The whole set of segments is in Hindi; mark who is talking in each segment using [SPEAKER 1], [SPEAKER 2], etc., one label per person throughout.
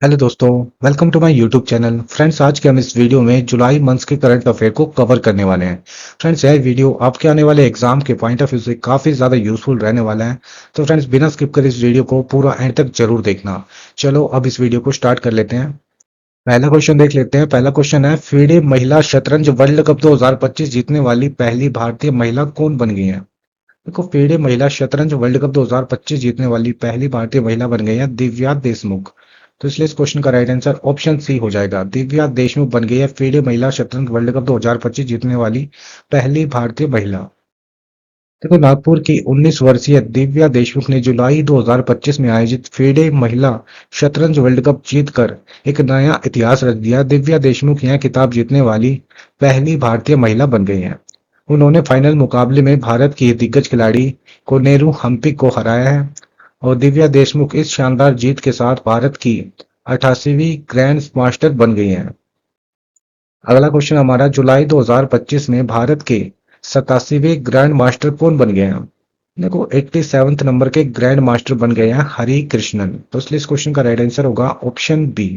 [SPEAKER 1] हेलो दोस्तों, welcome to my YouTube channel. Friends, आज के हम इस वीडियो में जुलाई मंथ्स के करंट अफेयर को कवर करने वाले हैं। फ्रेंड्स, यह वीडियो आपके आने वाले एग्जाम के पॉइंट ऑफ व्यू से काफ़ी ज़्यादा यूजफुल रहने वाला है। तो फ्रेंड्स, बिना स्किप कर इस वीडियो को पूरा एंड तक जरूर देखना। चलो अब इस वीडियो को स्टार्ट कर लेते हैं। पहला क्वेश्चन देख लेते हैं। पहला क्वेश्चन है, फीडे महिला शतरंज वर्ल्ड कप 2025 जीतने वाली पहली भारतीय महिला कौन बन गई है? देखो, फीडे महिला शतरंज वर्ल्ड कप 2025 जीतने वाली पहली भारतीय महिला बन गई है दिव्या देशमुख। तो इसलिए इस क्वेश्चन का राइट आंसर ऑप्शन सी हो जाएगा। दिव्या देशमुख बन गई है फीडे महिला शतरंज वर्ल्ड कप 2025 जीतने वाली पहली भारतीय महिला। देखो, नागपुर की 19 वर्षीय दिव्या देशमुख ने जुलाई 2025 में आयोजित फीडे महिला शतरंज वर्ल्ड कप जीतकर एक नया इतिहास रच दिया। दिव्या देशमुख यह खिताब जीतने वाली पहली भारतीय महिला बन गई हैं। उन्होंने फाइनल मुकाबले में भारत की दिग्गज खिलाड़ी कोनेरू हम्पी को हराया है और दिव्या देशमुख इस शानदार जीत के साथ भारत की 88वीं ग्रैंड मास्टर बन गई हैं। अगला क्वेश्चन हमारा, जुलाई 2025 में भारत के 87वें ग्रैंड मास्टर कौन बन गए हैं? देखो, 87वें नंबर के ग्रैंड मास्टर बन गए हैं हरि कृष्णन। तो इसलिए इस क्वेश्चन का राइट आंसर होगा ऑप्शन बी।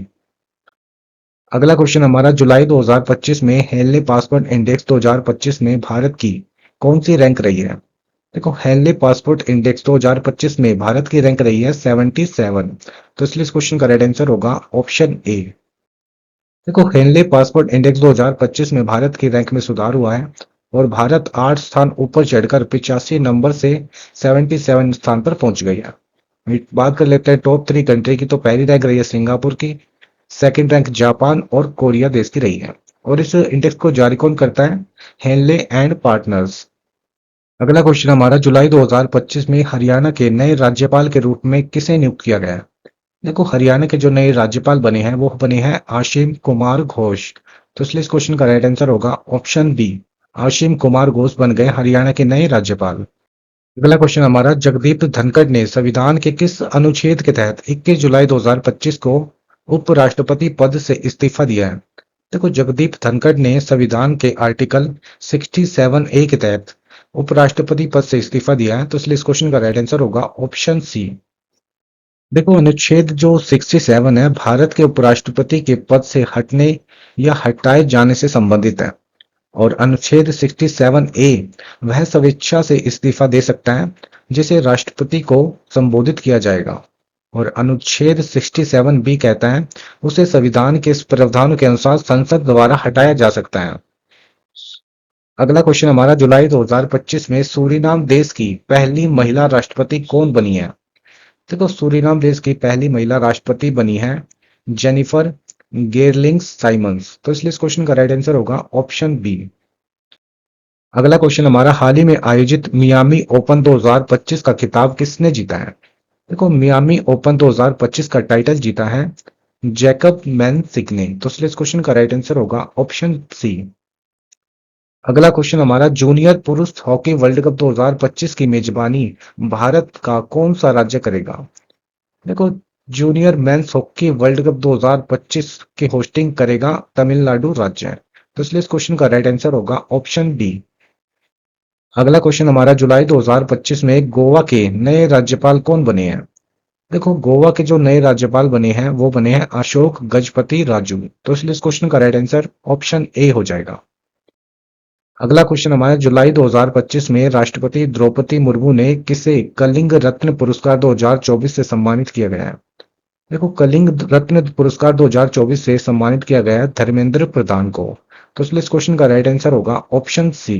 [SPEAKER 1] अगला क्वेश्चन हमारा, जुलाई 2025 में हेनले पासपोर्ट इंडेक्स 2025 में भारत की कौन सी रैंक रही है? देखो, हेनले पासपोर्ट इंडेक्स 2025 में भारत की रैंक रही है 77। तो इसलिए इस क्वेश्चन का राइट आंसर होगा ऑप्शन ए। देखो, हेनले पासपोर्ट इंडेक्स 2025 में भारत की रैंक में सुधार हुआ है और भारत 8 स्थान ऊपर चढ़कर 85 नंबर से 77 स्थान पर पहुंच गई है। बात कर लेते हैं टॉप 3 कंट्री की। तो पहली रैंक रही है सिंगापुर की, सेकंड रैंक जापान और कोरिया देश की रही है। और इस इंडेक्स को जारी कौन करता है? Henley and Partners. अगला क्वेश्चन हमारा, जुलाई 2025 में हरियाणा के नए राज्यपाल के रूप में किसे नियुक्त किया गया है? देखो, हरियाणा के जो नए राज्यपाल बने हैं वो बने हैं आशीम कुमार घोष। तो इसलिए इस क्वेश्चन का राइट आंसर होगा ऑप्शन बी। आशीम कुमार घोष बन गए हरियाणा के नए राज्यपाल। अगला क्वेश्चन हमारा, जगदीप धनखड़ ने संविधान के किस अनुच्छेद के तहत 21 जुलाई 2025 को उपराष्ट्रपति पद से इस्तीफा दिया है? देखो, जगदीप धनखड़ ने संविधान के आर्टिकल 67 ए के तहत उपराष्ट्रपति पद से इस्तीफा दिया है। तो इसलिए इस क्वेश्चन का राइट आंसर होगा ऑप्शन सी। देखो, अनुच्छेद जो 67 है भारत के उपराष्ट्रपति के पद से हटने या हटाए जाने से संबंधित है। और अनुच्छेद 67 ए वह स्वेच्छा से इस्तीफा दे सकता है जिसे राष्ट्रपति को संबोधित किया जाएगा। और अनुच्छेद 67 बी कहता है उसे संविधान के इस प्रावधानों के अनुसार संसद द्वारा हटाया जा सकता है। अगला क्वेश्चन हमारा, जुलाई 2025 में सूरीनाम देश की पहली महिला राष्ट्रपति कौन बनी है? देखो, सूरीनाम देश की पहली महिला राष्ट्रपति बनी है जेनिफर गेरलिंग्स साइमंस। तो इसलिए इस क्वेश्चन का राइट आंसर होगा ऑप्शन बी। अगला क्वेश्चन हमारा, हाल ही में आयोजित मियामी ओपन 2025 का खिताब किसने जीता है? देखो, मियामी ओपन 2025 का टाइटल जीता है जैकब मैनसिक ने। तो इसलिए इस क्वेश्चन का राइट आंसर होगा ऑप्शन सी। अगला क्वेश्चन हमारा, जूनियर पुरुष हॉकी वर्ल्ड कप 2025 की मेजबानी भारत का कौन सा राज्य करेगा? देखो, junior men's hockey world cup 2025 की होस्टिंग करेगा तमिलनाडु राज्य। तो इसलिए इस क्वेश्चन का राइट आंसर होगा ऑप्शन डी। अगला क्वेश्चन हमारा, जुलाई 2025 में गोवा के नए राज्यपाल कौन बने हैं? देखो, गोवा के जो नए राज्यपाल बने हैं वो बने हैं अशोक गजपति राजू। तो इसलिए इस क्वेश्चन का राइट आंसर ऑप्शन ए हो जाएगा। अगला क्वेश्चन हमारा, जुलाई 2025 में राष्ट्रपति द्रौपदी मुर्मू ने किसे कलिंग रत्न पुरस्कार 2024 से सम्मानित किया गया है? देखो, कलिंग रत्न पुरस्कार 2024 से सम्मानित किया गया है धर्मेंद्र प्रधान को। तो इसलिए इस क्वेश्चन का राइट आंसर होगा ऑप्शन सी।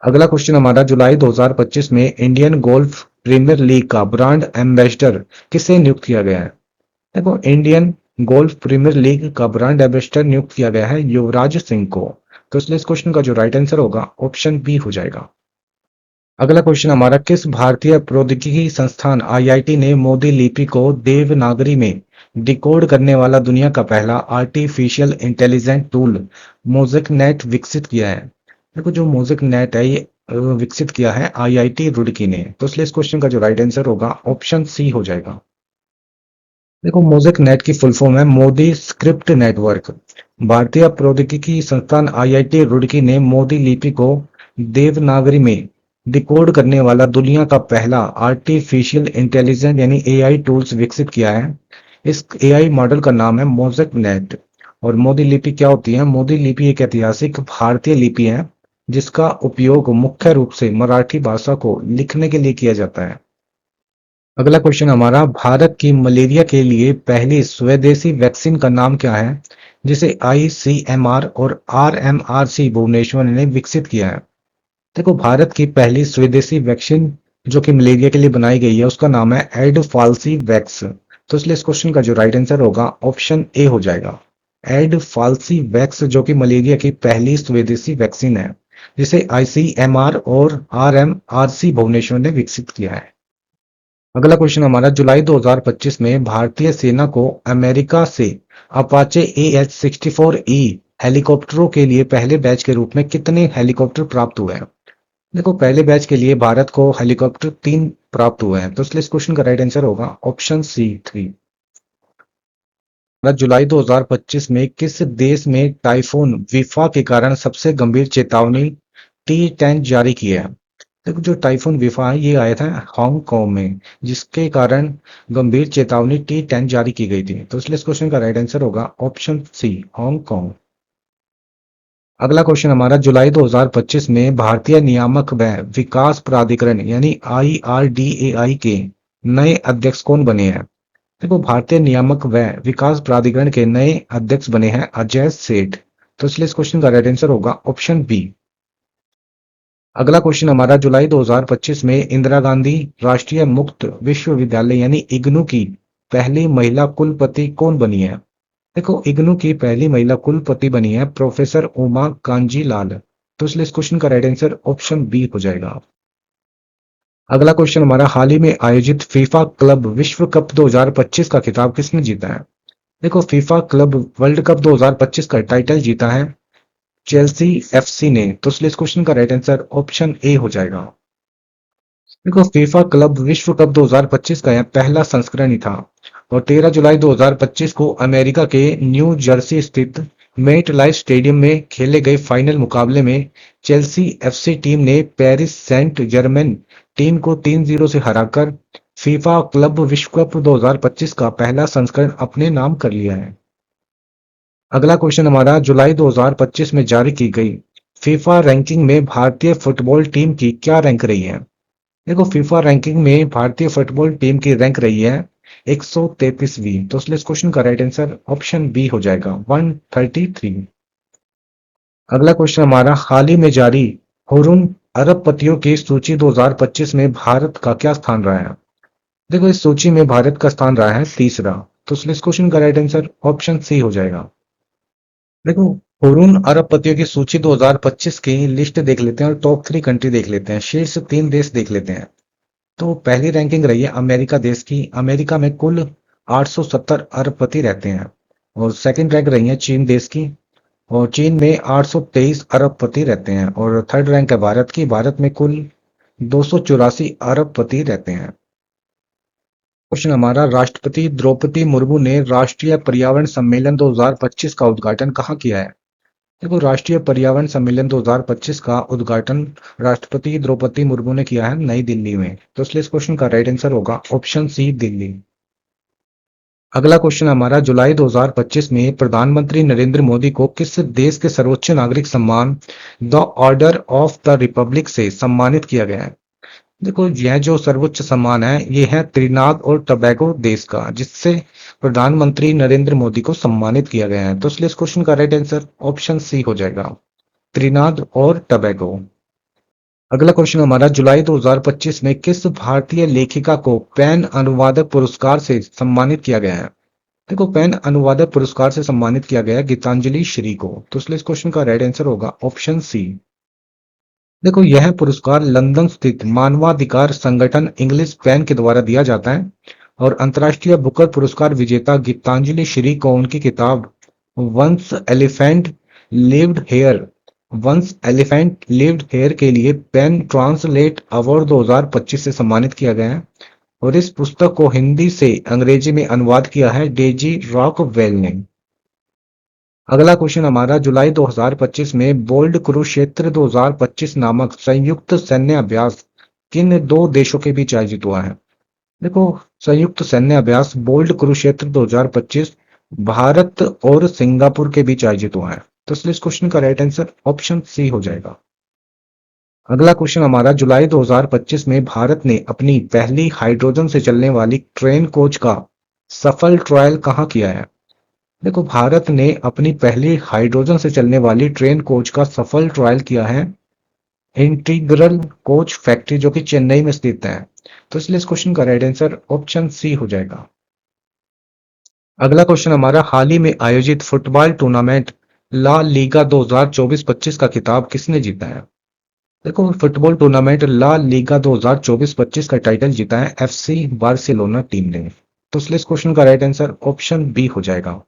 [SPEAKER 1] अगला क्वेश्चन हमारा, जुलाई 2025 में इंडियन गोल्फ प्रीमियर लीग का ब्रांड एम्बेसडर किसे नियुक्त किया गया है? देखो, इंडियन गोल्फ प्रीमियर लीग का ब्रांड एम्बेसडर नियुक्त किया गया है युवराज सिंह को। तो इसलिए इस क्वेश्चन का जो राइट आंसर होगा ऑप्शन बी हो जाएगा। अगला क्वेश्चन हमारा, किस भारतीय प्रौद्योगिकी संस्थान आईआईटी ने मोदी लिपि को देवनागरी में डिकोड करने वाला दुनिया का पहला artificial intelligent tool mosaic net विकसित किया है? देखो, जो मोज़ेक नेट है ये विकसित किया है आईआईटी रुड़की ने। तो इसलिए इस क्वेश्चन का जो राइट आंसर होगा ऑप्शन सी हो जाएगा। देखो, मोज़ेक नेट की फुल फॉर्म है मोदी स्क्रिप्ट नेटवर्क। भारतीय प्रौद्योगिकी संस्थान आईआईटी रुड़की ने मोदी लिपि को देवनागरी में डिकोड करने वाला दुनिया का पहला आर्टिफिशियल इंटेलिजेंस यानी एआई टूल्स विकसित किया है। इस एआई मॉडल का नाम है मोज़ेक नेट। और मोदी लिपि क्या होती है? मोदी लिपि एक ऐतिहासिक भारतीय लिपि है जिसका उपयोग मुख्य रूप से मराठी भाषा को लिखने के लिए किया जाता है। अगला क्वेश्चन हमारा, भारत की मलेरिया के लिए पहली स्वदेशी वैक्सीन का नाम क्या है जिसे आईसीएमआर और आरएमआरसी भुवनेश्वर ने विकसित किया है? देखो, भारत की पहली स्वदेशी वैक्सीन जो कि मलेरिया के लिए बनाई गई है उसका नाम है एडफाल्सी वैक्स। तो इसलिए इस क्वेश्चन का जो राइट आंसर होगा ऑप्शन ए हो जाएगा। एडफाल्सी वैक्स जो कि मलेरिया की पहली स्वदेशी वैक्सीन है जिसे आईसीएमआर और आरएमआरसी भुवनेश्वर ने विकसित किया है। अगला क्वेश्चन हमारा, जुलाई 2025 में भारतीय सेना को अमेरिका से अपाचे AH-64E हेलीकॉप्टरों के लिए पहले बैच के रूप में कितने हेलीकॉप्टर प्राप्त हुए हैं? देखो, पहले बैच के लिए भारत को हेलीकॉप्टर 3 प्राप्त हुए हैं, तो इसलिए इस क्वेश्चन का राइट आंसर होगा ऑप्शन सी 3। जुलाई 2025 में किस देश में टाइफून विफा के कारण सबसे गंभीर चेतावनी T10 जारी की है? देखो, जो टाइफून विफा है ये आया था हांगकांग में, जिसके कारण गंभीर चेतावनी T10 जारी की गई थी, तो इसलिए इस क्वेश्चन का राइट आंसर होगा ऑप्शन सी हांगकांग। अगला क्वेश्चन हमारा, जुलाई 2025 में भारतीय नियामक व विकास प्राधिकरण यानी IRDAI के नए अध्यक्ष कौन बने हैं? देखो, भारतीय नियामक व विकास प्राधिकरण के नए अध्यक्ष बने हैं अजय सेठ, तो इसलिए इस क्वेश्चन का राइट आंसर होगा ऑप्शन बी। अगला क्वेश्चन हमारा, जुलाई 2025 में इंदिरा गांधी राष्ट्रीय मुक्त विश्वविद्यालय यानी इग्नू की पहली महिला कुलपति कौन बनी है? देखो, इग्नू की पहली महिला कुलपति बनी है प्रोफेसर उमा कांजी लाल, तो इसलिए इस क्वेश्चन का राइट आंसर ऑप्शन बी हो जाएगा। अगला क्वेश्चन हमारा, हाल ही में आयोजित फीफा क्लब विश्व कप 2025 का खिताब किसने जीता है? देखो, फीफा क्लब वर्ल्ड कप 2025 का टाइटल जीता है चेल्सी एफसी ने, तो इसलिए इस क्वेश्चन का राइट आंसर ऑप्शन ए हो जाएगा। देखो, फीफा क्लब विश्व कप 2025 का यह पहला संस्करण ही था और 13 जुलाई 2025 को अमेरिका के न्यू जर्सी स्थित मेट लाइफ स्टेडियम में खेले गए फाइनल मुकाबले में चेल्सी एफसी टीम ने पेरिस सेंट जर्मेन टीम को 3-0 से हराकर फीफा क्लब विश्व कप 2025 का पहला संस्करण अपने नाम कर लिया है। अगला क्वेश्चन हमारा, जुलाई 2025 में जारी की गई फीफा रैंकिंग में भारतीय फुटबॉल टीम की क्या रैंक रही है? देखो, फीफा रैंकिंग में भारतीय फुटबॉल टीम की रैंक रही है 133वीं, तो इसलिए इस क्वेश्चन का राइट आंसर ऑप्शन बी हो जाएगा 133। अगला क्वेश्चन हमारा, हाल ही में जारी हुर्रियत अरबपतियों की सूची 2025 में भारत का क्या स्थान रहा है? देखो, इस सूची में भारत का स्थान रहा है तीसरा, तो इसलिए इस क्वेश्चन का राइट आंसर ऑप्शन सी हो जाएगा। देखो, हुर्रियत अरबपतियों की सूची 2025 की लिस्ट देख लेते हैं और टॉप 3 कंट्री देख लेते हैं, शीर्ष 3 देश देख लेते हैं। तो पहली रैंकिंग रही है अमेरिका देश की। अमेरिका में कुल 870 अरबपति रहते हैं। और सेकंड रैंक रही है चीन देश की और चीन में 823 अरबपति रहते हैं। और थर्ड रैंक है भारत की। भारत में कुल 284 अरबपति रहते हैं। क्वेश्चन हमारा, राष्ट्रपति द्रौपदी मुर्मू ने राष्ट्रीय पर्यावरण सम्मेलन 2025 का उद्घाटन कहाँ किया है? देखो, राष्ट्रीय पर्यावरण सम्मेलन 2025 का उद्घाटन राष्ट्रपति द्रौपदी मुर्मू ने किया है नई दिल्ली में, तो इसलिए इस क्वेश्चन का राइट आंसर होगा ऑप्शन सी दिल्ली। अगला क्वेश्चन हमारा, जुलाई 2025 में प्रधानमंत्री नरेंद्र मोदी को किस देश के सर्वोच्च नागरिक सम्मान the order of the Republic से सम्मानित किया गया है? देखो, यह जो सर्वोच्च सम्मान है ये है त्रिनाद और टोबैगो देश का, जिससे प्रधानमंत्री नरेंद्र मोदी को सम्मानित किया गया है, तो इसलिए इस क्वेश्चन का राइट आंसर ऑप्शन सी हो जाएगा, त्रिनाद और टोबैगो। अगला क्वेश्चन हमारा, जुलाई 2025 में किस भारतीय लेखिका को पेन अनुवादक पुरस्कार से सम्मानित किया गया है? देखो, पेन अनुवादक पुरस्कार से सम्मानित किया गया है गीतांजलि श्री को, तो इसलिए इस क्वेश्चन का राइट आंसर होगा ऑप्शन सी। देखो, यह पुरस्कार लंदन स्थित मानवाधिकार संगठन इंग्लिश पेन के द्वारा दिया जाता है और अंतर्राष्ट्रीय बुकर पुरस्कार विजेता गीतांजलि श्री को उनकी किताब once elephant lived here once elephant lived here के लिए पेन ट्रांसलेट अवार्ड 2025 से सम्मानित किया गया है और इस पुस्तक को हिंदी से अंग्रेजी में अनुवाद किया है डेजी रॉकवेल ने। अगला क्वेश्चन हमारा, जुलाई 2025 में बोल्ड कुरुक्षेत्र 2025 नामक संयुक्त सैन्य अभ्यास किन दो देशों के बीच आयोजित हुआ है? देखो, संयुक्त सैन्य अभ्यास बोल्ड कुरुक्षेत्र 2025 भारत और सिंगापुर के बीच आयोजित हुआ है। तो इसलिए इस क्वेश्चन का राइट आंसर ऑप्शन सी हो जाएगा। अगला क्वेश्चन हमारा, जुलाई 2025 में भारत ने अपनी पहली हाइड्रोजन से चलने वाली ट्रेन कोच का सफल ट्रायल कहाँ किया है? देखो, भारत ने अपनी पहली हाइड्रोजन से चलने वाली ट्रेन कोच का सफल ट्रायल किया है इंटीग्रल कोच फैक्ट्री, जो कि चेन्नई में स्थित है। तो इसलिए इस क्वेश्चन का राइट आंसर ऑप्शन सी हो जाएगा। अगला क्वेश्चन हमारा, हाल ही में आयोजित फुटबॉल टूर्नामेंट ला लीगा 2024-25 का खिताब किसने जीता है? देखो, फुटबॉल टूर्नामेंट ला लीगा 2024-25 का टाइटल जीता है एफसी बार्सिलोना टीम ने। तो इसलिए इस क्वेश्चन का राइट आंसर ऑप्शन बी हो जाएगा।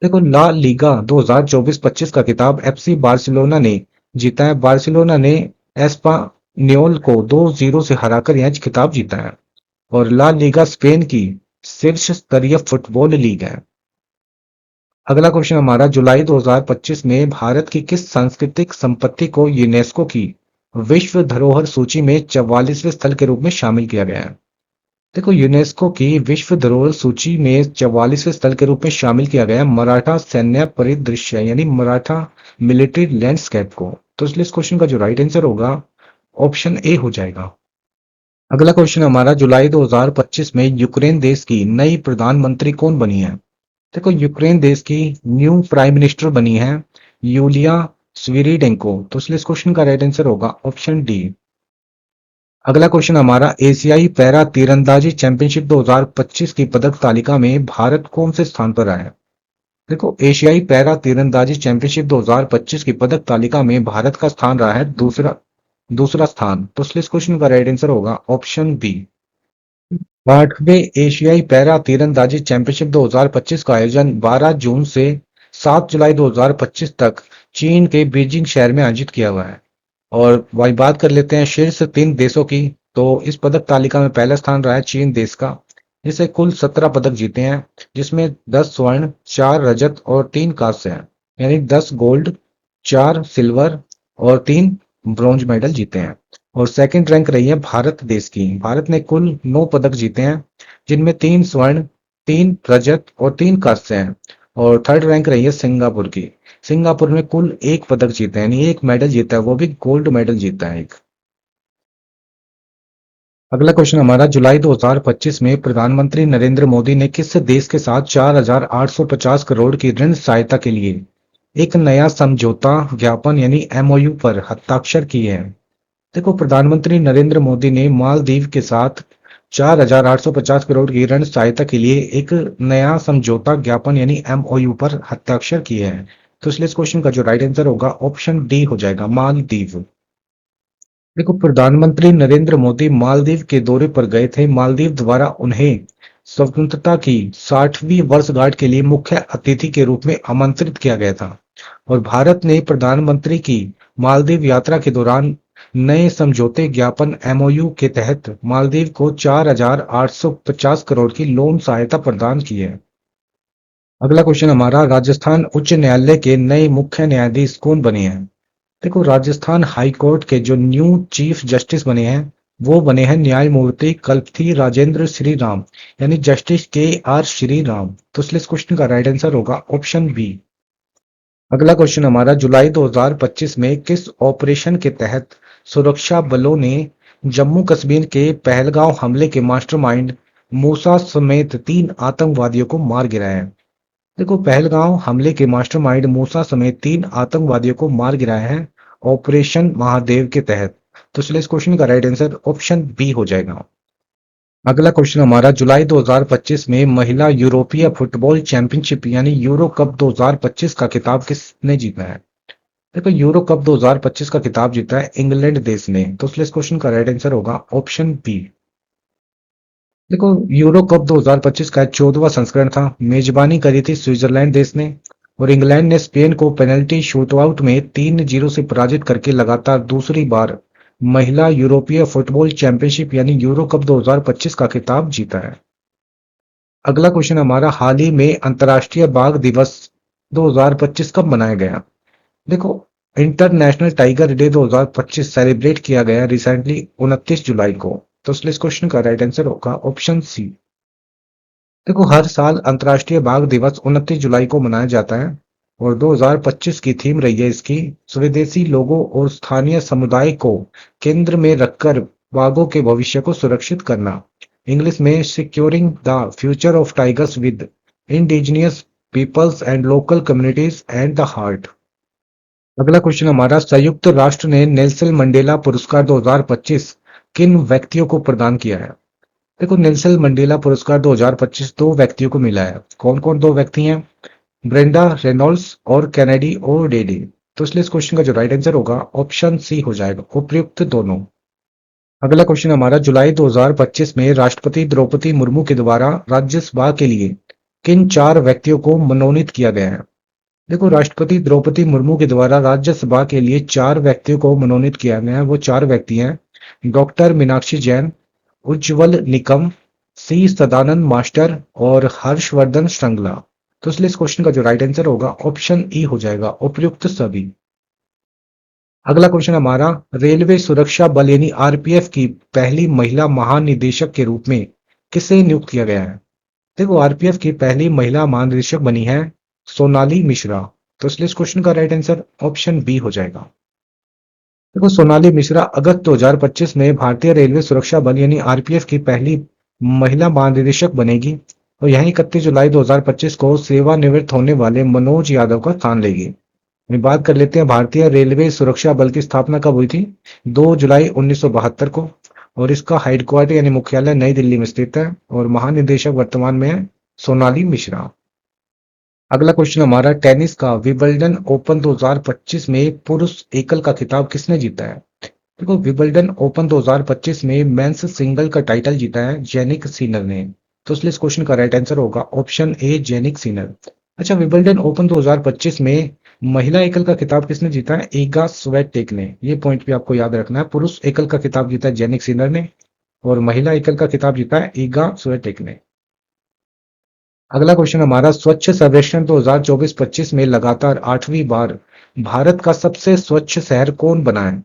[SPEAKER 1] देखो, ला लीगा 2024-25 का खिताब एफसी बार्सिलोना ने जीता है। बार्सिलोना ने एस्पान्योल को 2-0 से हराकर यह खिताब जीता है। और ला लीगा स्पेन की शीर्ष स्तरीय फुटबॉल लीग है। अगला क्वेश्चन हमारा, जुलाई 2025 में भारत की किस सांस्कृतिक संपत्ति को यूनेस्को की विश्व धरोहर सूची में 44वें स्थल के रूप में शामिल किया गया है? देखो, यूनेस्को की विश्व धरोहर सूची में 44वें स्थल के रूप में शामिल किया गया है मराठा सैन्य परिदृश्य यानी मराठा मिलिट्री लैंडस्केप को। तो इसलिए इस क्वेश्चन का जो राइट आंसर होगा ऑप्शन ए हो जाएगा। अगला क्वेश्चन हमारा, जुलाई 2025 में यूक्रेन देश की नई प्रधानमंत्री कौन बनी है? देखो, यूक्रेन देश की न्यू प्राइम मिनिस्टर बनी है यूलिया स्विरिडेंको। तो इसलिए इस क्वेश्चन का राइट आंसर होगा ऑप्शन डी। अगला क्वेश्चन हमारा, एशियाई पैरा तीरंदाजी चैंपियनशिप 2025 की पदक तालिका में भारत कौन से स्थान पर आया है? देखो, एशियाई पैरा तीरंदाजी चैंपियनशिप 2025 की पदक तालिका में भारत का स्थान रहा है दूसरा दूसरा स्थान। तो इसलिए इस क्वेश्चन का राइट आंसर होगा ऑप्शन बी। 8वें एशियाई पैरा तीरंदाजी चैंपियनशिप 2025 का आयोजन 12 जून से 7 जुलाई 2025 तक चीन के बीजिंग शहर में आयोजित किया हुआ है। और वही बात कर लेते हैं शीर्ष 3 देशों की। तो इस पदक तालिका में पहला स्थान रहा है चीन देश का, जिसे कुल 17 पदक जीते हैं, जिसमें 10 स्वर्ण, 4 रजत और 3 कांस्य हैं। यानी 10 गोल्ड, 4 सिल्वर और 3 ब्रॉन्ज मेडल जीते हैं। और सेकंड रैंक रही है भारत देश की। भारत ने कुल 9 पदक जीते हैं, जिनमें 3 स्वर्ण, 3 रजत और 3 कांस्य हैं। और थर्ड रैंक रही है सिंगापुर की। सिंगापुर में कुल 1 पदक जीता है, यानी 1 मेडल जीता है, वो भी गोल्ड मेडल जीता है एक। अगला क्वेश्चन हमारा, जुलाई 2025 में प्रधानमंत्री नरेंद्र मोदी ने किस देश के साथ 4,850 करोड़ की ऋण सहायता के लिए एक नया समझौता ज्ञापन यानी एमओयू पर हस्ताक्षर किए हैं? देखो, प्रधानमंत्री नरेंद्र मोदी ने मालदीव के साथ 4,850 करोड़ की ऋण सहायता के लिए एक नया समझौता ज्ञापन यानी एमओयू पर हस्ताक्षर किए हैं। तो इसलिए इस क्वेश्चन का जो राइट आंसर होगा ऑप्शन डी हो जाएगा, मालदीव। देखो, प्रधानमंत्री नरेंद्र मोदी मालदीव के दौरे पर गए थे। मालदीव द्वारा उन्हें स्वतंत्रता की 60वीं वर्षगांठ के लिए मुख्य अतिथि के रूप में आमंत्रित किया गया था। और भारत ने प्रधानमंत्री की मालदीव यात्रा के दौरान नए समझौते ज्ञापन एमओयू के तहत मालदीव को 4,850 करोड़ की लोन सहायता प्रदान की है। अगला क्वेश्चन हमारा, राजस्थान उच्च न्यायालय के नए मुख्य न्यायाधीश कौन बने हैं? देखो, राजस्थान हाई कोर्ट के जो न्यू चीफ जस्टिस बने हैं, वो बने हैं न्यायमूर्ति कल्पथी राजेंद्र श्रीराम, यानी जस्टिस के आर श्रीराम। तो इसलिए इस क्वेश्चन का राइट आंसर होगा ऑप्शन बी। अगला क्वेश्चन हमारा, जुलाई 2025 में किस ऑपरेशन के तहत सुरक्षा बलों ने जम्मू कश्मीर के पहलगांव हमले के मास्टरमाइंड मूसा समेत 3 आतंकवादियों को मार गिराया है? देखो, पहलगांव हमले के मास्टरमाइंड मूसा समेत 3 आतंकवादियों को मार गिराया है ऑपरेशन महादेव के तहत। तो चलिए इस क्वेश्चन का राइट आंसर ऑप्शन बी हो जाएगा। अगला क्वेश्चन हमारा, जुलाई 2025 में महिला यूरोपीय फुटबॉल चैंपियनशिप यानी यूरो कप 2025 का खिताब किसने जीता है? देखो, यूरो कप 2025 का खिताब जीता है इंग्लैंड देश ने। तो इसलिए इस क्वेश्चन का राइट आंसर होगा ऑप्शन बी। देखो, यूरो कप 2025 का 14वां संस्करण था। मेजबानी करी थी स्विट्जरलैंड देश ने। और इंग्लैंड ने स्पेन को पेनल्टी शूटआउट में 3-0 से पराजित करके लगातार दूसरी बार महिला यूरोपीय फुटबॉल चैंपियनशिप यानी यूरो कप 2025 का खिताब जीता है। अगला क्वेश्चन हमारा, हाल ही में अंतर्राष्ट्रीय बाघ दिवस 2025 कब मनाया गया? देखो, इंटरनेशनल टाइगर डे 2025 सेलिब्रेट किया गया रिसेंटली 29 जुलाई को। तो इसलिए इस क्वेश्चन का राइट आंसर होगा ऑप्शन सी। देखो, हर साल अंतर्राष्ट्रीय बाघ दिवस 29 जुलाई को मनाया जाता है और 2025 की थीम रही है इसकी स्वदेशी लोगों और स्थानीय समुदाय को केंद्र में रखकर बाघों के भविष्य को सुरक्षित करना। इंग्लिश में securing the future of tigers with indigenous peoples and local communities and the heart. अगला क्वेश्चन हमारा, संयुक्त राष्ट्र ने नेल्सन मंडेला पुरस्कार 2025 किन व्यक्तियों को प्रदान किया है? देखो, नेल्सन मंडेला पुरस्कार 2025 दो व्यक्तियों को मिला है। कौन कौन दो व्यक्ति हैं? ब्रेंडा रेनॉल्ड्स और कैनेडी ओ डेडी। तो इसलिए इस क्वेश्चन का जो राइट आंसर होगा ऑप्शन सी हो जाएगा, उपयुक्त दोनों। अगला क्वेश्चन हमारा, जुलाई 2025 में राष्ट्रपति द्रौपदी मुर्मू के द्वारा राज्यसभा के लिए किन चार व्यक्तियों को मनोनीत किया गया है? देखो, राष्ट्रपति द्रौपदी मुर्मू के द्वारा राज्यसभा के लिए चार व्यक्तियों को मनोनीत किया गया है। वो चार व्यक्ति हैं, डॉक्टर मीनाक्षी जैन, उज्ज्वल निकम, सी सदानंद मास्टर और हर्षवर्धन श्रृंगला। तो इसलिए इस क्वेश्चन का जो राइट आंसर होगा ऑप्शन ई हो जाएगा, उपयुक्त सभी। अगला क्वेश्चन हमारा, रेलवे सुरक्षा बल यानी आरपीएफ की पहली महिला महानिदेशक के रूप में किसे नियुक्त किया गया है? देखो, आरपीएफ की पहली महिला महानिदेशक बनी है सोनाली मिश्रा। तो इसलिए इस क्वेश्चन का राइट आंसर ऑप्शन बी हो जाएगा। देखो, सोनाली मिश्रा अगस्त 2025 में भारतीय रेलवे सुरक्षा बल यानी आरपीएफ की पहली महिला महानिदेशक बनेगी और यहीं 31 जुलाई 2025 को सेवानिवृत्त होने वाले मनोज यादव का स्थान लेगी। अभी बात कर लेते हैं, भारतीय रेलवे सुरक्षा बल की स्थापना कब हुई थी? 2 जुलाई 1972 को और इसका हेडक्वार्टर यानी मुख्यालय नई दिल्ली में स्थित है और महानिदेशक वर्तमान में है सोनाली मिश्रा। अगला क्वेश्चन हमारा, टेनिस का विंबलडन ओपन 2025 में पुरुष एकल का खिताब किसने जीता है? देखो, विंबलडन ओपन 2025 में मेंस सिंगल का टाइटल जीता है जेनिक सिनर ने। तो इसलिए इस क्वेश्चन का राइट आंसर होगा ऑप्शन ए, जेनिक सिनर। अच्छा, विंबलडन ओपन 2025 में महिला एकल का खिताब किसने जीता है? ईगा स्वेटेक ने। ये पॉइंट भी आपको याद रखना है। पुरुष एकल का खिताब जीता है जेनिक सिनर ने और महिला एकल का खिताब जीता है ईगा स्वेटेक ने। अगला क्वेश्चन हमारा, स्वच्छ सर्वेक्षण 2024-25 में लगातार 8वीं बार भारत का सबसे स्वच्छ शहर कौन बना है?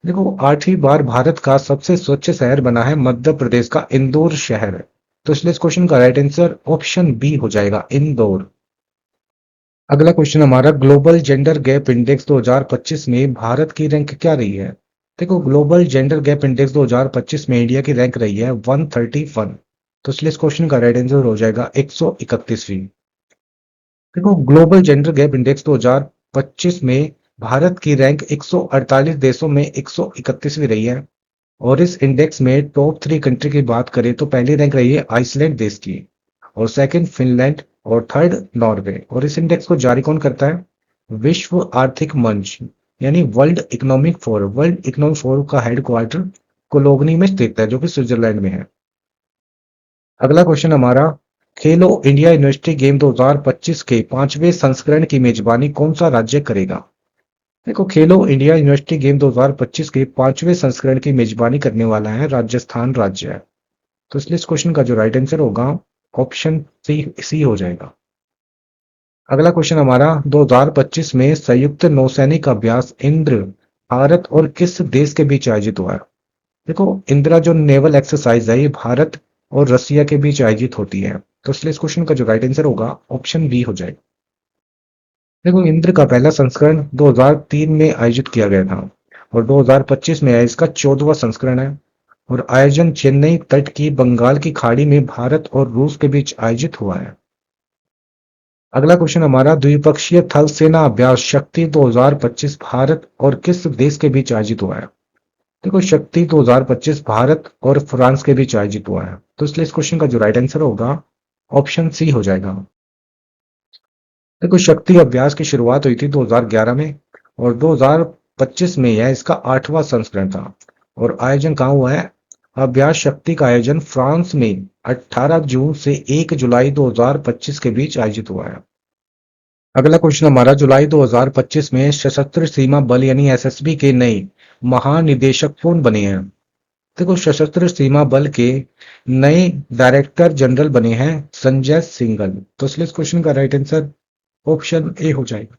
[SPEAKER 1] देखो, 8वीं बार भारत का सबसे स्वच्छ शहर बना है मध्य प्रदेश का इंदौर शहर। तो इसलिए इस क्वेश्चन का राइट आंसर ऑप्शन बी हो जाएगा, इंदौर। अगला क्वेश्चन हमारा, ग्लोबल जेंडर गैप इंडेक्स 2025 में भारत की रैंक क्या रही है? देखो, ग्लोबल जेंडर गैप इंडेक्स 2025 में इंडिया की रैंक रही है 131। तो इसलिए इस क्वेश्चन का राइट आंसर हो जाएगा 131वीं। देखो, ग्लोबल जेंडर गैप इंडेक्स 2025 में भारत की रैंक 148 देशों में 131वीं रही है और इस इंडेक्स में टॉप 3 कंट्री की बात करें तो पहली रैंक रही है आइसलैंड देश की और सेकंड फिनलैंड और थर्ड नॉर्वे। और इस इंडेक्स को जारी कौन करता है? विश्व आर्थिक मंच यानी वर्ल्ड इकोनॉमिक फोरम का हेडक्वार्टर कोलोगनी में स्थित है जो कि स्विट्जरलैंड में है। अगला क्वेश्चन हमारा, खेलो इंडिया यूनिवर्सिटी गेम 2025 के 5वें संस्करण की मेजबानी कौन सा राज्य करेगा? देखो, खेलो इंडिया यूनिवर्सिटी गेम 2025 के 5वें संस्करण की मेजबानी करने वाला है राजस्थान राज्य। तो इसलिए इस क्वेश्चन का जो राइट आंसर होगा ऑप्शन सी सी हो जाएगा। अगला क्वेश्चन हमारा, 2025 में संयुक्त नौसैनिक अभ्यास इंद्र भारत और किस देश के बीच आयोजित हुआ है? देखो, इंदिरा जो नेवल एक्सरसाइज है ये भारत और रसिया के बीच आयोजित होती है। तो इसलिए इस क्वेश्चन का जो राइट आंसर होगा ऑप्शन बी हो जाएगा। देखो, इंद्र का पहला संस्करण 2003 में आयोजित किया गया था और 2025 में इसका 14वां संस्करण है और आयोजन चेन्नई तट की बंगाल की खाड़ी में भारत और रूस के बीच आयोजित हुआ है। अगला क्वेश्चन हमारा, द्विपक्षीय थल सेना अभ्यास शक्ति 2025 भारत और किस देश के बीच आयोजित हुआ है? देखो, शक्ति 2025 भारत और फ्रांस के बीच आयोजित हुआ है। तो इसलिए इस क्वेश्चन का जो राइट आंसर होगा ऑप्शन सी हो जाएगा। देखो, शक्ति अभ्यास की शुरुआत हुई थी 2011 में और 2025 में यह इसका 8वां संस्करण था और आयोजन कहाँ हुआ है? अभ्यास शक्ति का आयोजन फ्रांस में 18 जून से 1 जुलाई 2025 के बीच आयोजित हुआ है। अगला क्वेश्चन हमारा, जुलाई 2025 में सशस्त्र सीमा बल यानी एसएसबी के नए महानिदेशक कौन बने हैं? देखो, सशस्त्र सीमा बल के नए डायरेक्टर जनरल बने हैं संजय सिंघल। तो इसलिए इस क्वेश्चन का राइट आंसर ऑप्शन ए हो जाएगा।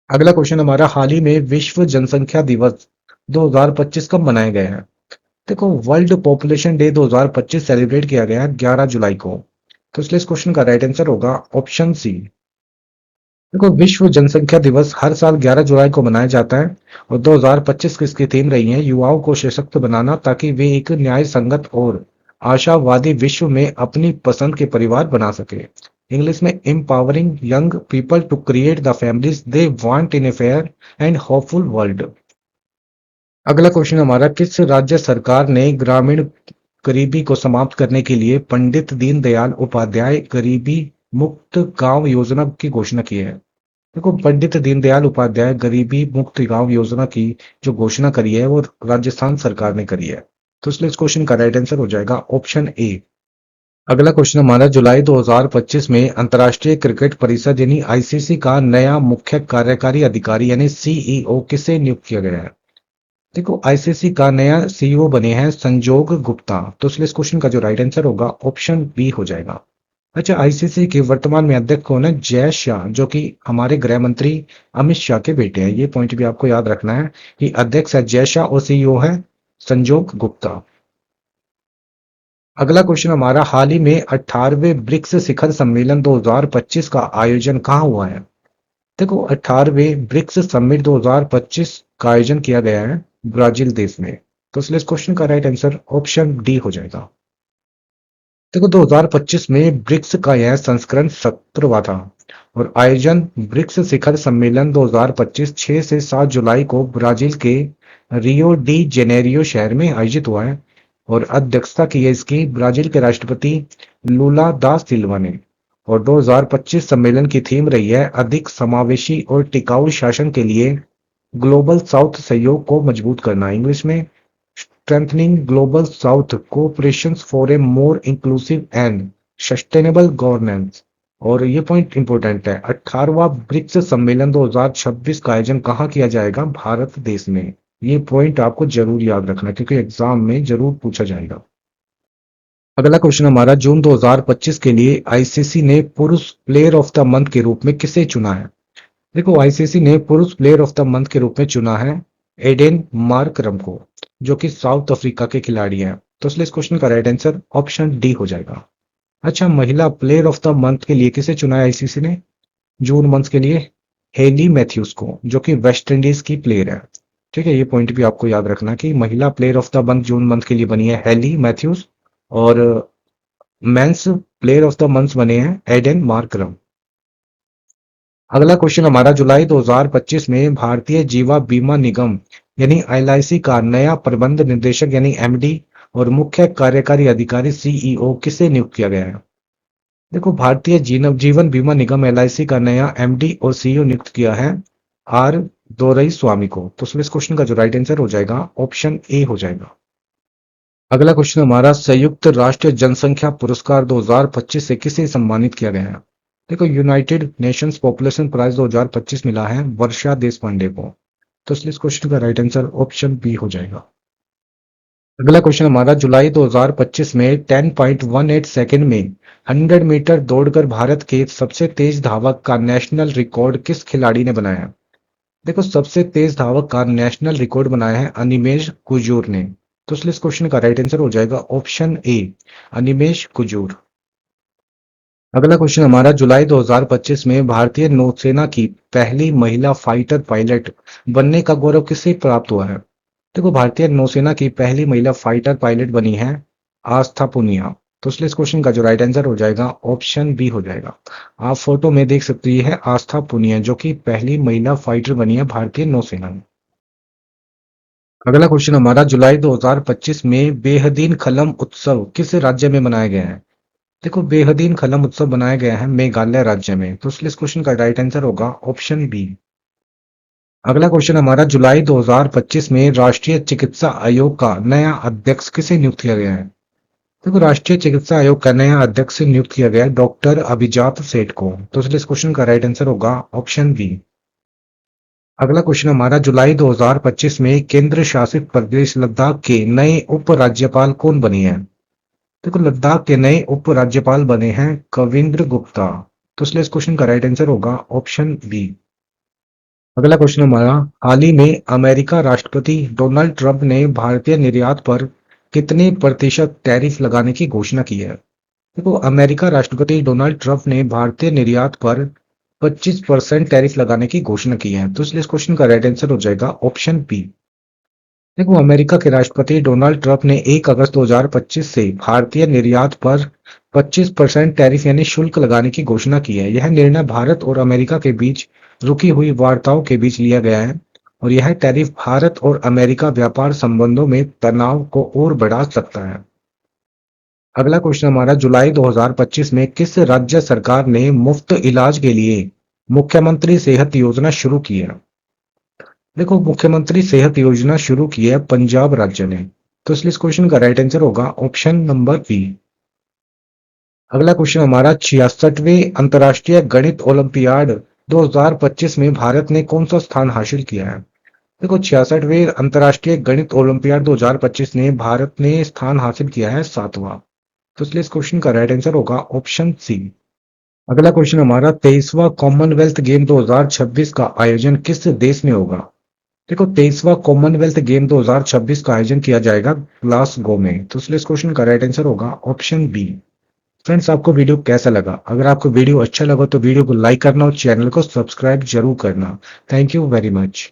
[SPEAKER 1] अगला क्वेश्चन हमारा, हाल ही में विश्व जनसंख्या दिवस 2025 कब मनाया गया है? देखो वर्ल्ड पॉपुलेशन डे 2025 सेलिब्रेट किया गया 11 जुलाई को। तो इसलिए इस क्वेश्चन का राइट आंसर होगा ऑप्शन सी। देखो विश्व जनसंख्या दिवस हर साल 11 जुलाई को मनाया जाता है और 2025 की इसकी थीम रही है युवाओं को सशक्त बनाना ताकि वे एक न्याय संगत और आशावादी विश्व में अपनी पसंद के परिवार बना सके। इंग्लिश में empowering young people to create the families they want in a fair and hopeful world. अगला क्वेश्चन हमारा, किस राज्य सरकार ने ग्रामीण गरीबी को समाप्त करने के लिए पंडित दीनदयाल उपाध्याय गरीबी मुक्त गांव योजना की घोषणा की है? देखो पंडित दीनदयाल उपाध्याय गरीबी मुक्त गांव योजना की जो घोषणा करी है वो राजस्थान सरकार ने करी है। तो इसलिए इस क्वेश्चन का राइट आंसर हो जाएगा ऑप्शन ए। अगला क्वेश्चन हमारा, जुलाई 2025 में अंतर्राष्ट्रीय क्रिकेट परिषद यानी आईसीसी का नया मुख्य कार्यकारी अधिकारी यानी सीईओ किसे नियुक्त किया गया है? देखो आईसीसी का नया सीईओ बने हैं संजोग गुप्ता। तो इसलिए इस क्वेश्चन का जो राइट आंसर होगा ऑप्शन बी हो जाएगा। अच्छा आईसीसी के वर्तमान में अध्यक्ष कौन है? जय शाह, जो कि हमारे गृह मंत्री अमित शाह के बेटे हैं। ये पॉइंट भी आपको याद रखना है कि अध्यक्ष है जय शाह और सीईओ है संजोग गुप्ता। अगला क्वेश्चन हमारा, हाल ही में 18वें ब्रिक्स शिखर सम्मेलन 2025 का आयोजन कहाँ हुआ है? देखो 18वें ब्रिक्स समिट 2025 का आयोजन किया गया है ब्राजील देश में। तो इसलिए इस क्वेश्चन का राइट आंसर ऑप्शन डी हो जाएगा। देखो 2025 में ब्रिक्स का यह संस्करण 17वां था और आयोजन ब्रिक्स शिखर सम्मेलन 2025 6 से 7 जुलाई को ब्राजील के रियो डी जेनेरियो शहर में आयोजित हुआ है और अध्यक्षता की है इसकी ब्राजील के राष्ट्रपति लूला दा सिल्वा ने। और 2025 सम्मेलन की थीम रही है अधिक समावेशी और टिकाऊ शासन के लिए ग्लोबल साउथ सहयोग को मजबूत करना। इंग्लिश में strengthening global south cooperation for a more inclusive and sustainable governance. और ये पॉइंट इंपॉर्टेंट है, 18वां ब्रिक्स सम्मेलन 2026 का आयोजन कहाँ किया जाएगा? भारत देश में। ये पॉइंट आपको जरूर याद रखना क्योंकि एग्जाम में जरूर पूछा जाएगा। अगला क्वेश्चन हमारा, जून 2025 के लिए आईसीसी ने पुरुष प्लेयर ऑफ द मंथ के रूप में किसे चुना है? देखो आईसीसी ने पुरुष प्लेयर ऑफ द मंथ के रूप में चुना है एडेन मार्करम को, जो कि साउथ अफ्रीका के खिलाड़ी हैं। तो इसलिए इस क्वेश्चन का राइट आंसर ऑप्शन डी हो जाएगा। अच्छा महिला प्लेयर ऑफ द मंथ के लिए किसे चुना है आईसीसी ने जून मंथ के लिए? हेली मैथ्यूज को, जो कि वेस्ट इंडीज की प्लेयर है। ठीक है, ये पॉइंट भी आपको याद रखना कि महिला player of the month June month के लिए बनी है हेली मैथ्यूज और men's player of the month बने हैं एडेन मार्करम। अगला क्वेश्चन हमारा, जुलाई 2025 में भारतीय जीवा बीमा निगम यानी एलआईसी का नया प्रबंध निदेशक यानी एमडी और मुख्य कार्यकारी अधिकारी सीईओ किसे नियुक्त किया गया है? देखो भारतीय जीवन बीमा निगम एलआईसी का नया एमडी और सीईओ नियुक्त किया है आर दोरई स्वामी को। तो इस क्वेश्चन का जो राइट आंसर हो जाएगा ऑप्शन ए हो जाएगा। अगला क्वेश्चन हमारा, संयुक्त राष्ट्र जनसंख्या पुरस्कार 2025 से किसे सम्मानित किया गया है? देखो यूनाइटेड नेशंस पॉपुलेशन प्राइज 2025 मिला है वर्षा देश पांडे को। तो इसलिए इस क्वेश्चन का राइट आंसर ऑप्शन बी हो जाएगा। अगला क्वेश्चन हमारा, जुलाई 2025 में 10.18 सेकंड में 100 मीटर दौड़कर भारत के सबसे तेज धावक का नेशनल रिकॉर्ड किस खिलाड़ी ने बनाया है? देखो सबसे तेज धावक का नेशनल रिकॉर्ड बनाया है अनिमेश कुजूर ने। तो इसलिए इस क्वेश्चन का राइट आंसर हो जाएगा ऑप्शन ए अनिमेश कुजूर। अगला क्वेश्चन हमारा, जुलाई 2025 में भारतीय नौसेना की पहली महिला फाइटर पायलट बनने का गौरव किसे प्राप्त हुआ है? देखो भारतीय नौसेना की पहली महिला फाइटर पायलट बनी है आस्था पुनिया। तो इसलिए इस क्वेश्चन का जो राइट आंसर हो जाएगा ऑप्शन बी हो जाएगा। आप फोटो में देख सकते हैं आस्था पुनिया जो कि पहली महिला फाइटर बनी है भारतीय नौसेना में। अगला क्वेश्चन हमारा, जुलाई 2025 में बेहदीन खलम उत्सव किस राज्य में मनाया गया है? देखो बेहदीन खलम उत्सव बनाया गया है मेघालय राज्य में। तो इसलिए इस क्वेश्चन का राइट आंसर होगा ऑप्शन बी। अगला क्वेश्चन हमारा, जुलाई 2025 में राष्ट्रीय चिकित्सा आयोग का नया अध्यक्ष किसे नियुक्त किया गया है? देखो राष्ट्रीय चिकित्सा आयोग का नया अध्यक्ष नियुक्त किया गया है डॉक्टर अभिजात सेठ को। तो इसलिए इस क्वेश्चन का राइट आंसर होगा ऑप्शन बी। अगला क्वेश्चन हमारा, जुलाई 2025 में केंद्र शासित प्रदेश लद्दाख के नए उप राज्यपाल कौन बने हैं? देखो लद्दाख के नए उप राज्यपाल बने हैं कविंद्र गुप्ता। तो इसलिए इस क्वेश्चन का राइट आंसर होगा ऑप्शन बी। अगला क्वेश्चन हमारा, हाल ही में अमेरिका राष्ट्रपति डोनाल्ड ट्रंप ने भारतीय निर्यात पर कितने प्रतिशत टैरिफ लगाने की घोषणा की है? देखो, अमेरिका राष्ट्रपति डोनाल्ड ट्रंप ने भारतीय निर्यात पर 25% टैरिफ लगाने की घोषणा की है। तो इसलिए इस क्वेश्चन का राइट आंसर हो जाएगा ऑप्शन बी। देखो, अमेरिका के राष्ट्रपति डोनाल्ड ट्रंप ने 1 अगस्त 2025 से भारतीय निर्यात पर 25% टैरिफ यानी शुल्क लगाने की घोषणा की है। यह निर्णय भारत और अमेरिका के बीच रुकी हुई वार्ताओं के बीच लिया गया है और यह टैरिफ भारत और अमेरिका व्यापार संबंधों में तनाव को और बढ़ा सकता है। अगला क्वेश्चन हमारा, जुलाई 2025 में किस राज्य सरकार ने मुफ्त इलाज के लिए मुख्यमंत्री सेहत योजना शुरू की है? देखो, मुख्यमंत्री सेहत योजना शुरू की है पंजाब राज्य ने। तो इसलिए इस क्वेश्चन का राइट आंसर होगा ऑप्शन नंबर बी। अगला क्वेश्चन हमारा, 66वें अंतर्राष्ट्रीय गणित ओलंपियाड 2025 में भारत ने कौन सा स्थान हासिल किया है? देखो, 66वें अंतर्राष्ट्रीय गणित ओलंपियाड 2025 में भारत ने स्थान हासिल किया है 7वां। तो इसलिए इस क्वेश्चन का राइट आंसर होगा ऑप्शन सी। अगला क्वेश्चन हमारा, 23वां कॉमनवेल्थ गेम 2026 का आयोजन किस देश में होगा? देखो, 23वां कॉमनवेल्थ गेम 2026 का आयोजन किया जाएगा ग्लासगो में। तो इसलिए इस क्वेश्चन का राइट आंसर होगा ऑप्शन बी। फ्रेंड्स, आपको वीडियो कैसा लगा? अगर आपको वीडियो अच्छा लगा तो वीडियो को लाइक करना और चैनल को सब्सक्राइब जरूर करना। Thank you very much.